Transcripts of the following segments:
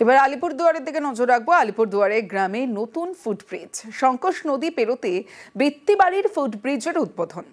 এবার আলিপুরদুয়ারের দিকে নজর রাখবো। আলিপুরদুয়ারে গ্রামে নতুন ফুটব্রিজ, শঙ্কোষ নদী পেরোতে বৃত্তিবাড়ির ফুটব্রিজের উদ্বোধন।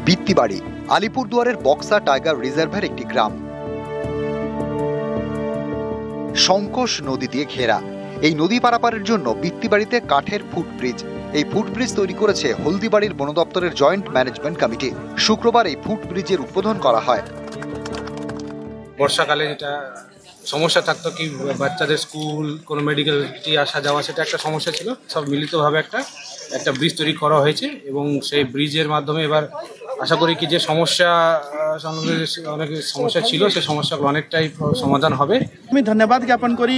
বৃত্তিবাড়ি আলিপুরদুয়ারের বক্সা টাইগার রিজার্ভের একটি গ্রাম। শঙ্কোষ নদী দিয়ে ঘেরা এই নদী পারাপারের জন্য বৃত্তিবাড়িতে কাঠের ফুটব্রিজ। এই ফুটব্রিজ তৈরি করেছে হলদিবাড়ির বন দপ্তরের জয়েন্ট ম্যানেজমেন্ট কমিটি। শুক্রবার এই ফুটব্রিজের উদ্বোধন করা হয়। বর্ষাকালে যেটা সমস্যা থাকতো কি বাচ্চাদের স্কুল কোনো মেডিকেল আসা যাওয়া, সেটা একটা সমস্যা ছিল। সব মিলিতভাবে একটা ব্রিজ তৈরি করা হয়েছে এবং সেই ব্রিজের মাধ্যমে এবার আশা করি কি যে অনেক সমস্যা ছিল সেই সমস্যাগুলো অনেকটাই সমাধান হবে। আমি ধন্যবাদ জ্ঞাপন করি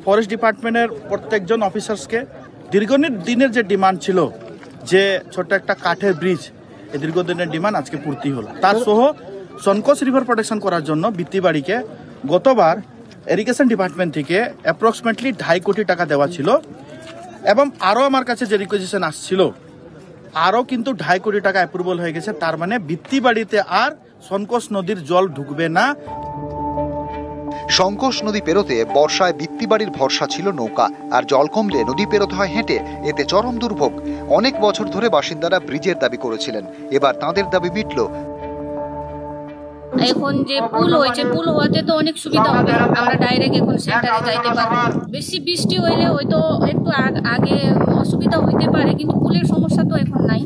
ফরেস্ট ডিপার্টমেন্টের প্রত্যেকজন অফিসার্সকে। দীর্ঘদিনের যে ডিমান্ড ছিল যে ছোট্ট একটা কাঠের ব্রিজ, এই দীর্ঘদিনের ডিমান্ড আজকে পূর্তি হলো। তার সহ শঙ্কোষ রিভার প্রোটেকশন করার জন্য বৃত্তিবাড়িকে গতবার ইরিগেশন ডিপার্টমেন্ট থেকে অ্যাপ্রক্সিমেটলি 2.5 কোটি টাকা দেওয়া ছিল এবং আরও আমার কাছে যে রিকোয়েস্ট আসছিল আরও কিন্তু 2.5 কোটি টাকা অ্যাপ্রুভাল হয়ে গেছে। তার মানে বৃত্তিবাড়িতে আর শঙ্কোষ নদীর জল ঢুকবে না। শঙ্কোষ নদী পেরোতে বর্ষায় বৃত্তিবাড়ির ভরসা ছিল নৌকা, আর জল কমলে নদী পেরোতে হয় হেঁটে। এতে চরম দুর্ভোগ। অনেক বছর ধরে বাসিন্দারা ব্রিজের দাবি করেছিলেন, এবার তাঁদের দাবি মিটল। এখন যে পুল হয়েছে, পুল হওয়াতে তো অনেক সুবিধা হবে, আমরা ডাইরেক্ট এখন সেন্টারে যাইতে পারবো। বেশি বৃষ্টি হইলে হয়তো একটু আগে অসুবিধা হইতে পারে, কিন্তু পুলের সমস্যা তো এখন নাই,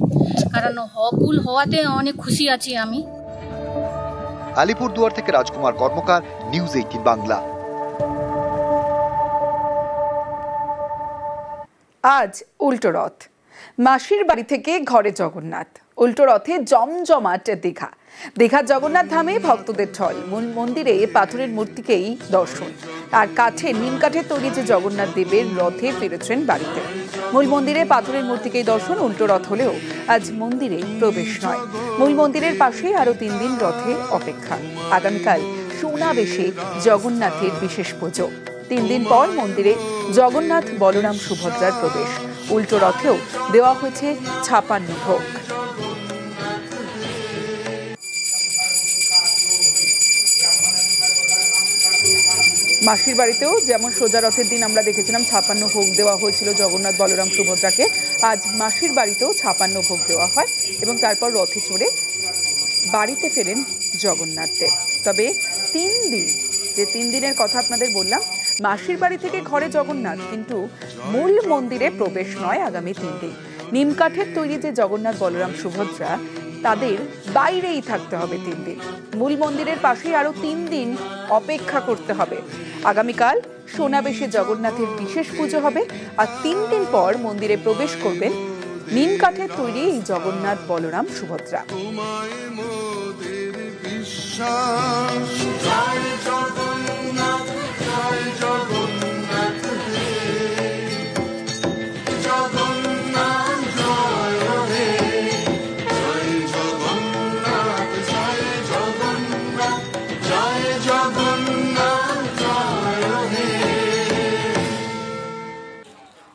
কারণ পুল হওয়াতে অনেক খুশি আছি আমি। আলিপুরদুয়ার থেকে রাজকুমার কর্মকার, নিউজ 18 বাংলা। আজ উল্টো রথ। মাসির বাড়ি থেকে ঘরে জগন্নাথ। উল্টো রথে জমজমাট দীঘা। দীঘার জগন্নাথ ধামে ভক্তদের ঢল। মূল মন্দিরে পাথরের মূর্তিকেই দর্শন, আর নিম কাঠের তৈরি যে জগন্নাথ দেবের রথে ফিরেছেন বাড়িতে। মূল মন্দিরে পাথরের মূর্তিকেই দর্শন। উল্টো রথ হলেও আজ মন্দিরে প্রবেশ নয়। মূল মন্দিরের পাশেই আরো 3 দিন রথের অপেক্ষা। আগামীকাল সোনাবেশে জগন্নাথের বিশেষ পুজো। 3 দিন পর মন্দিরে জগন্নাথ, বলরাম, সুভদ্রার প্রবেশ। উল্টো রথেও দেওয়া হয়েছে 56 ভোগ। মাসির বাড়িতেও যেমন সোজা রথের দিন আমরা দেখেছিলাম 56 ভোগ দেওয়া হয়েছিল জগন্নাথ, বলরাম, সুভদ্রাকে। আজ মাসির বাড়িতেও 56 ভোগ দেওয়া হয় এবং তারপর রথে চড়ে বাড়িতে ফেরেন জগন্নাথ দেব। তবে 3 দিন, যে 3 দিনের কথা আপনাদের বললাম, মাসির বাড়ি থেকে ঘরে জগন্নাথ, কিন্তু মূল মন্দিরে প্রবেশ নয় আগামী 3 দিন। নিম কাঠের তৈরি যে জগন্নাথ, বলরাম, সুভদ্রা, তাদের বাইরেই থাকতে হবে 3 দিন। মূল মন্দিরের পাশেই আরো 3 দিন অপেক্ষা করতে হবে। আগামীকাল সোনাবেশে জগন্নাথের বিশেষ পুজো হবে, আর 3 দিন পর মন্দিরে প্রবেশ করবেন নিম কাঠের তৈরি এই জগন্নাথ, বলরাম, সুভদ্রা।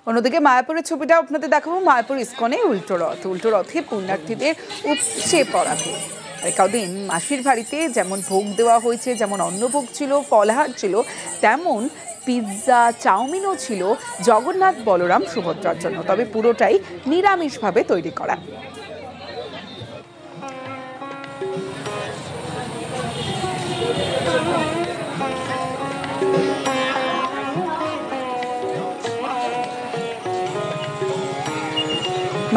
অন্যদিকে মায়াপুরের ছবিটা আপনাদের দেখাবো। মায়াপুর ইস্কনে উল্টো রথ। উল্টো রথে পুণ্যার্থীদের উপচে পড়া ভিড়। কদিন মাসির বাড়িতে যেমন ভোগ দেওয়া হয়েছে, যেমন অন্নভোগ ছিল, ফলাহার ছিল, তেমন পিৎজা, চাউমিনও ছিল জগন্নাথ, বলরাম, সুভদ্রার জন্য। তবে পুরোটাই নিরামিষভাবে তৈরি করা।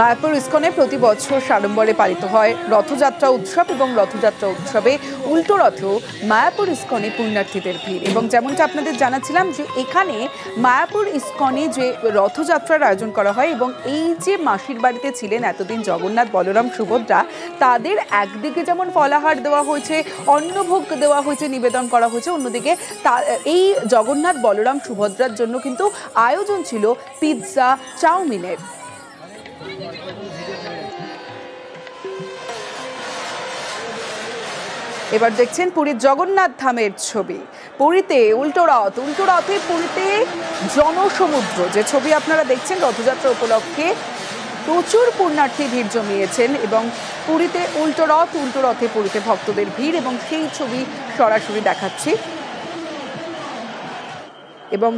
মায়াপুর ইস্কনে প্রতি বছর সাড়ম্বরে পালিত হয় রথযাত্রা উৎসব, এবং রথযাত্রা উৎসবে উল্টো রথেও মায়াপুর ইস্কনে পুণ্যার্থীদের ভিড়। এবং যেমনটা আপনাদের জানাচ্ছিলাম যে এখানে মায়াপুর ইস্কনে যে রথযাত্রার আয়োজন করা হয়, এবং এই যে মাসির বাড়িতে ছিলেন এতদিন জগন্নাথ, বলরাম, সুভদ্রা, তাদের একদিকে যেমন ফলাহার দেওয়া হয়েছে, অন্নভোগ দেওয়া হয়েছে, নিবেদন করা হয়েছে, অন্যদিকে এই জগন্নাথ, বলরাম, সুভদ্রার জন্য কিন্তু আয়োজন ছিল পিৎজা, চাউমিনের। এবার দেখছেন পুরীর জগন্নাথ ধামের ছবি। পুরীতে উল্টো রথ, উল্টো রথে পুরীতে জনসমুদ্র, যে ছবি আপনারা দেখছেন রথযাত্রা উপলক্ষে প্রচুর পুণ্যার্থী ভিড় জমিয়েছেন এবং পুরীতে উল্টো রথে পুরীতে ভক্তদের ভিড় এবং সেই ছবি সরাসরি দেখাচ্ছি। এবং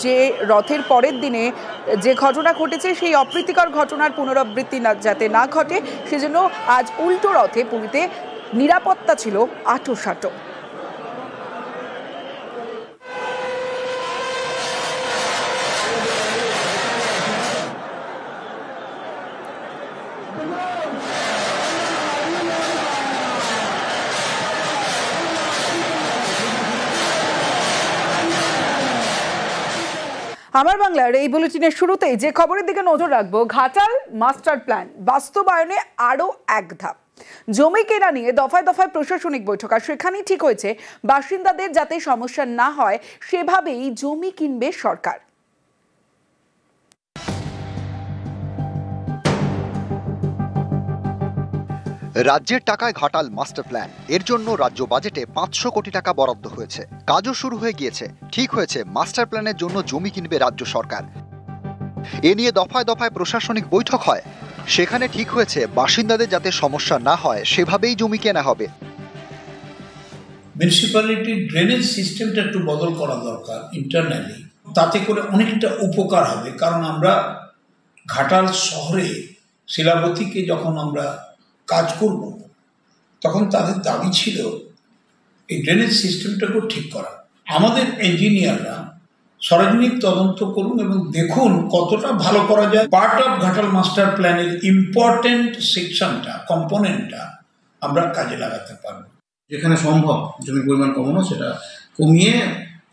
যে রথের পরের দিনে যে ঘটনা ঘটেছে সেই অপ্রীতিকর ঘটনার পুনরাবৃত্তি যাতে না ঘটে সেজন্য আজ উল্টো রথে পুরীতে নিরাপত্তা ছিল আঁটোসাঁটো। আমার বাংলার এই বুলেটিনের শুরুতেই যে খবরের দিকে নজর রাখবো, ঘাটাল মাস্টার প্ল্যান বাস্তবায়নে আরো এক ধাপ। জমি কেনা নিয়ে দফায় দফায় প্রশাসনিক বৈঠক, আর সেখানেই ঠিক হয়েছে বাসিন্দাদের যাতে সমস্যা না হয় সেভাবেই জমি কিনবে সরকার। রাজ্যের টাকায় ঘাটাল মাস্টার প্ল্যান, এর জন্য রাজ্য বাজেটে 500 কোটি টাকা বরাদ্দ হয়েছে। কাজও শুরু হয়ে গিয়েছে। ঠিক হয়েছে মাস্টার প্ল্যানের জন্য জমি কিনবে রাজ্য সরকার। এ নিয়ে দফায় দফায় প্রশাসনিক বৈঠক হয়, সেখানে ঠিক হয়েছে বাসিন্দাদের যাতে সমস্যা না হয় সেভাবেই জমি কেনা হবে। মিউনিসিপ্যালিটির ড্রেনেজ সিস্টেমটা একটু বদল করা দরকার ইন্টারনালি, তাতে করে অনেকটা উপকার হবে। কারণ আমরা ঘাটাল শহরে শিলাবতীকে যখন আমরা কাজ করব তখন তাদের দাবি ছিল এই ড্রেনেজ সিস্টেমটাকেও ঠিক করা। আমাদের ইঞ্জিনিয়াররা সরজমিক তদন্ত করুন এবং দেখুন কতটা ভালো করা যায়। পার্ট অফ ঘাটাল মাস্টার প্ল্যানের ইম্পর্টেন্ট সেকশনটা, কম্পোনেন্টটা আমরা কাজে লাগাতে পারবো। যেখানে সম্ভব জমির পরিমাণ কমানো, সেটা কমিয়ে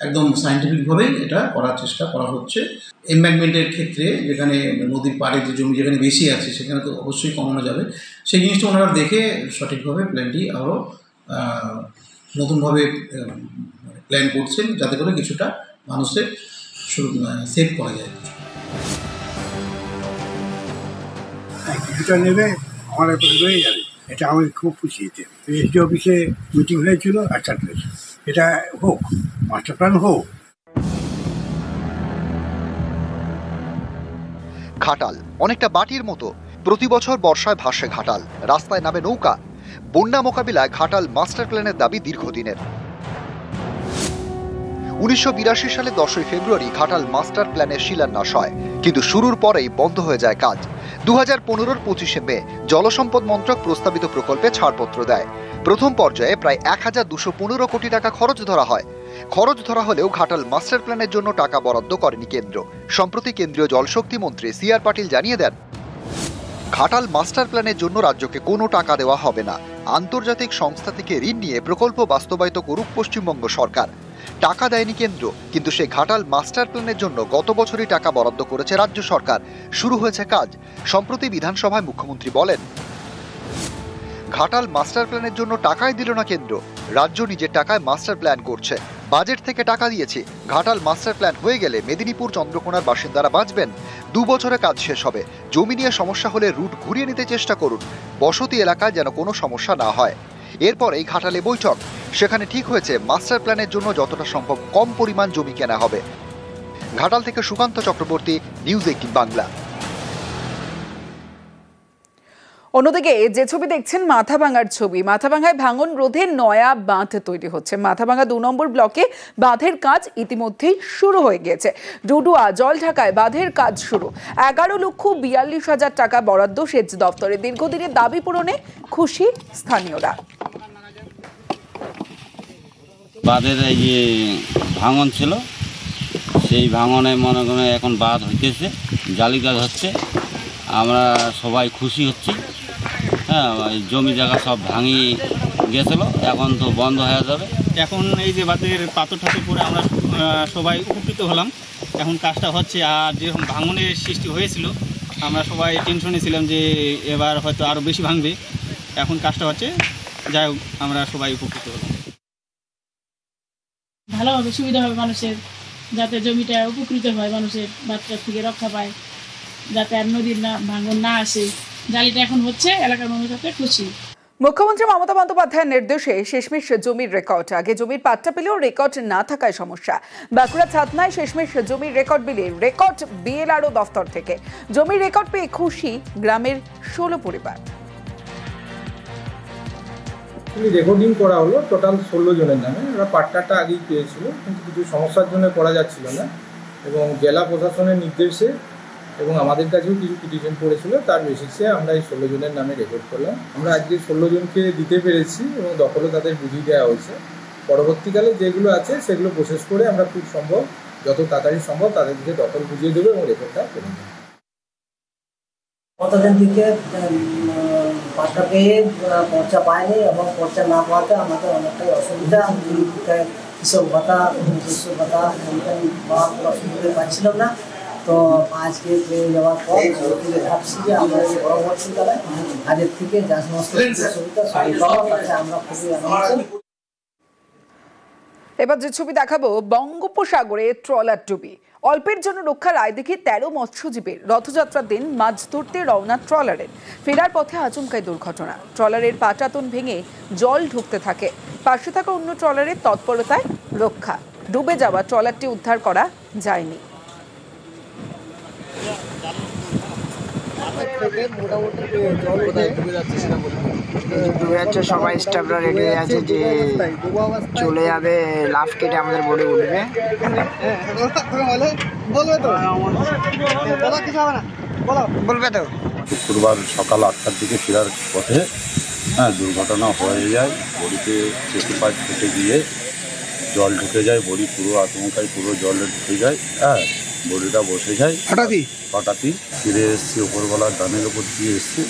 একদম সায়েন্টিফিকভাবেই এটা করার চেষ্টা করা হচ্ছে। এমব্যাঙ্কমেন্টের ক্ষেত্রে যেখানে নদীর পাড়ে যে জমি যেখানে বেশি আছে সেখানে তো অবশ্যই কমানো যাবে। সেই জিনিসটা ওনারা দেখে সঠিকভাবে প্ল্যানটি আরও নতুনভাবে প্ল্যান করছেন, যাতে করে কিছুটা মানুষের সেভ করা যায়। কিছুটা নেবে, আমার রয়ে যাবে, এটা আমাকে খুব খুশি হয়েছে। এসডি অফিসে মিটিং হয়েছিল, আচ্ছা এটা হোক, মাস্টার প্ল্যান হোক। ঘাটাল অনেকটা বাটির মতো, প্রতি বছর বর্ষায় ভাসে ঘাটাল, রাস্তায় নামে নৌকা। বন্যা মোকাবিলায় ঘাটাল মাস্টার প্ল্যানের দাবি দীর্ঘদিনের। 1982 সালে 10 ফেব্রুয়ারি ঘাটাল মাস্টার প্ল্যানের শিলান্যাস হয়, কিন্তু শুরুর পরেই বন্ধ হয়ে যায় কাজ। 2015-র 25শে মে জলসম্পদ মন্ত্রক প্রস্তাবিত প্রকল্পে ছাড়পত্র দেয়। প্রথম পর্যায়ে প্রায় 1215 কোটি টাকা খরচ ধরা হয়। খরচ ধরা হলেও ঘাটাল মাস্টার প্ল্যানের জন্য টাকা বরাদ্দ করেনি কেন্দ্র। সম্প্রতি কেন্দ্রীয় জলশক্তি মন্ত্রী CR পাটিল জানিয়ে দেন, ঘাটাল মাস্টার প্ল্যানের জন্য রাজ্যকে কোনো টাকা দেওয়া হবে না। আন্তর্জাতিক সংস্থা থেকে ঋণ নিয়ে প্রকল্প বাস্তবায়িত করুক পশ্চিমবঙ্গ সরকার। টাকা দেয়নি কেন্দ্র, কিন্তু সেই ঘাটাল মাস্টার প্ল্যানের জন্য গত বছরই টাকা বরাদ্দ করেছে রাজ্য সরকার। শুরু হয়েছে কাজ। সম্প্রতি বিধানসভায় মুখ্যমন্ত্রী বলেন, ঘাটাল মাস্টার প্ল্যানের জন্য টাকাই দিল না কেন্দ্র, রাজ্য নিজের টাকায় মাস্টার প্ল্যান করছে। বাজেট থেকে টাকা দিয়েছি। ঘাটাল মাস্টার প্ল্যান হয়ে গেলে মেদিনীপুর চন্দ্রকোনার বাসিন্দারা বাঁচবেন। 2 বছরে কাজ শেষ হবে। জমি নিয়ে সমস্যা হলে রুট ঘুরিয়ে নিতে চেষ্টা করুন, বসতি এলাকায় যেন কোনো সমস্যা না হয়। এরপর এই ঘাটালে বৈঠক, সেখানে ঠিক হয়েছে মাস্টার প্ল্যানের জন্য যতটা সম্ভব কম পরিমাণ জমি কেনা হবে। ঘাটাল থেকে সুকান্ত চক্রবর্তী, নিউজ 18 বাংলা। অন্যদিকে যে ছবি দেখছেন মাথাভাঙার ছবি, মাথাভাঙায় ভাঙন রোধে নয়া বাঁধ তৈরি হচ্ছে। মাথাভাঙা 2 নম্বর ব্লকে বাঁধের কাজ ইতিমধ্যেই শুরু হয়ে গিয়েছে। ডুডুয়া জলঢাকায় বাঁধের কাজ শুরু। 11,42,000 টাকা বরাদ্দ সেচ দপ্তরে। দীর্ঘদিনের দাবি পূরণে খুশি স্থানীয়রা। বাঁধের এই যে ভাঙন ছিল, সেই ভাঙনে মনে করে এখন বাঁধ হইতেছে, জালি কাজ হচ্ছে, আমরা সবাই খুশি হচ্ছি। হ্যাঁ, জমি জায়গা সব ভাঙি গেছিলো, এখন তো বন্ধ হয়ে যাবে। এখন এই যে বাঁধের পাথর ঠাকুর পরে আমরা সবাই উপকৃত হলাম। এখন কাজটা হচ্ছে। আর যেরকম ভাঙনের সৃষ্টি হয়েছিল, আমরা সবাই টেনশনে ছিলাম যে এবার হয়তো আরও বেশি ভাঙবে। এখন কাজটা হচ্ছে, যাই হোক আমরা সবাই উপকৃত হলাম। ভালো হবে, সুবিধা হবে মানুষের, যাতে জমিটা উপকৃত হয়, মানুষের বাচ্চা থেকে রক্ষা পায়, যাতে আর নদীর ভাঙন না আসে। জালিটা এখন হচ্ছে, এলাকার মানুষ খুশি। মুখ্যমন্ত্রী মমতা বন্দ্যোপাধ্যায়ের নির্দেশে শেষমেশ জমির রেকর্ড। আগে জমির পাট্টা পেলেও রেকর্ড না থাকায় সমস্যা। বাঁকুড়া ছাতনায় শেষমেশ জমির রেকর্ড বিলে রেকর্ড বিএলআরও দফতর থেকে। জমির রেকর্ড পেয়ে খুশি গ্রামের 16 পরিবার। রেকর্ডিং করা হলো টোটাল 16 জনের নামে। ওরা পাট্টাটা আগেই পেয়েছিল, কিন্তু কিছু সমস্যার জন্য করা যাচ্ছিল না, এবং জেলা প্রশাসনের নির্দেশে এবং আমাদের কাছেও কিছু পিটিশন পড়েছিল, তার বেসিসে আমরা এই 16 জনের নামে রেকর্ড করলাম। আমরা আজকে 16 জনকে দিতে পেরেছি এবং দখলও তাদের বুঝিয়ে দেওয়া হয়েছে। পরবর্তীকালে যেগুলো আছে সেগুলো প্রসেস করে আমরা খুব সম্ভব যত তাড়াতাড়ি সম্ভব তাদের দিকে দখল বুঝিয়ে দেবো এবং রেকর্ডটা করে দেবো। কতদিন থেকে পাট্টা পেয়ে পর্চা পায়নি এবং পর্চা না পাওয়াতে আমাদের অনেকটাই অসুবিধা। কৃষক ভাতা, শস্য ভাতা অসুবিধা পাচ্ছিলাম না। তো আজকে পেয়ে যাওয়ার পর ভাবছি যে আমরা পরবর্তীকালে আগের থেকে যা সমস্ত সুবিধা তাতে আমরা খুবই আনন্দিত। এবার যে ছবি দেখাবো, বঙ্গোপসাগরে ট্রলার ডুবি। অল্পের জন্য রক্ষার আয় দেখি 13 মৎস্যজীবীর। রথযাত্রার দিন মাছ ধরতে রওনা ট্রলারের, ফেরার পথে আচমকাই দুর্ঘটনা। ট্রলারের পাটাতন ভেঙে জল ঢুকতে থাকে। পাশে থাকা অন্য ট্রলারের তৎপরতায় রক্ষা। ডুবে যাওয়া ট্রলারটি উদ্ধার করা যায়নি। সবাই স্টাফরা রেডি হয়ে আছে যে চলে যাবে, লাফ কেটে আমাদের বোটে উঠবে। বলবে তো শুক্রবার সকাল 8টার দিকে ফেরার পথে দুর্ঘটনা হয়ে যায়। বড়িতে চেতু পাইপ ফেটে গিয়ে জল ঢুকে যায়, বড়ি পুরো আচমকায় পুরো জলে ঢুকে যায়। বড়িটা বসে যায় হঠাৎই। ফিরে এসছি, ওপরবেলার ডানের ওপর দিয়ে এসছি।